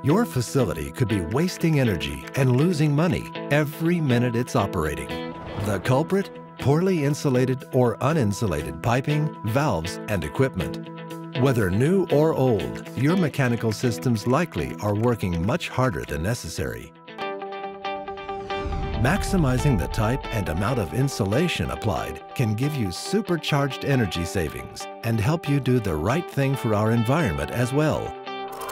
Your facility could be wasting energy and losing money every minute it's operating. The culprit? Poorly insulated or uninsulated piping, valves, and equipment. Whether new or old, your mechanical systems likely are working much harder than necessary. Maximizing the type and amount of insulation applied can give you supercharged energy savings and help you do the right thing for our environment as well.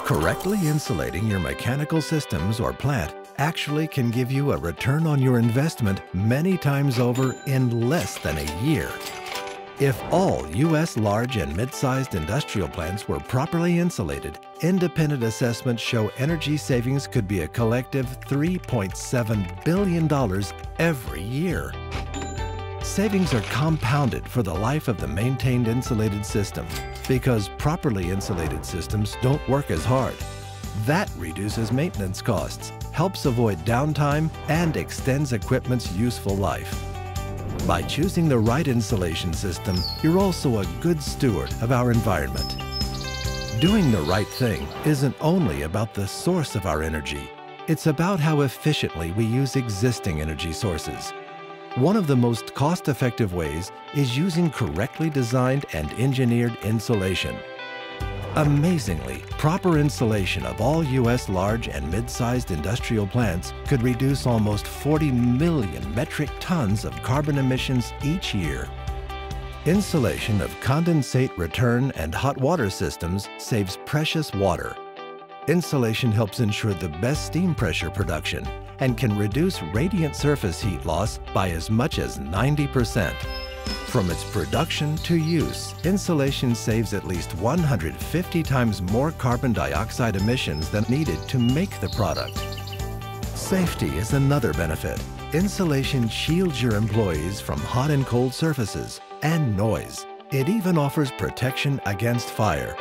Correctly insulating your mechanical systems or plant actually can give you a return on your investment many times over in less than a year. If all U.S. large and mid-sized industrial plants were properly insulated, independent assessments show energy savings could be a collective $3.7 billion every year. Savings are compounded for the life of the maintained insulated system because properly insulated systems don't work as hard. That reduces maintenance costs, helps avoid downtime, and extends equipment's useful life. By choosing the right insulation system, you're also a good steward of our environment. Doing the right thing isn't only about the source of our energy. It's about how efficiently we use existing energy sources. One of the most cost-effective ways is using correctly designed and engineered insulation. Amazingly, proper insulation of all U.S. large and mid-sized industrial plants could reduce almost 40 million metric tons of carbon emissions each year. Insulation of condensate return and hot water systems saves precious water. Insulation helps ensure the best steam pressure production and can reduce radiant surface heat loss by as much as 90%. From its production to use, insulation saves at least 150 times more carbon dioxide emissions than needed to make the product. Safety is another benefit. Insulation shields your employees from hot and cold surfaces and noise. It even offers protection against fire.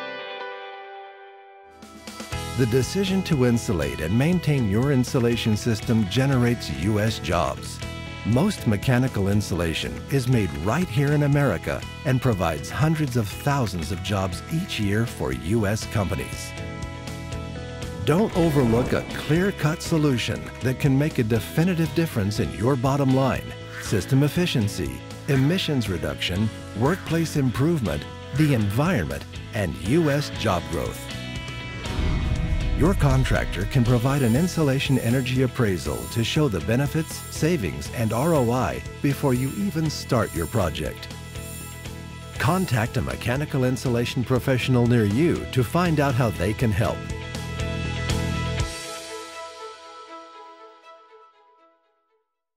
The decision to insulate and maintain your insulation system generates U.S. jobs. Most mechanical insulation is made right here in America and provides hundreds of thousands of jobs each year for U.S. companies. Don't overlook a clear-cut solution that can make a definitive difference in your bottom line, system efficiency, emissions reduction, workplace improvement, the environment, and U.S. job growth. Your contractor can provide an insulation energy appraisal to show the benefits, savings, and ROI before you even start your project. Contact a mechanical insulation professional near you to find out how they can help.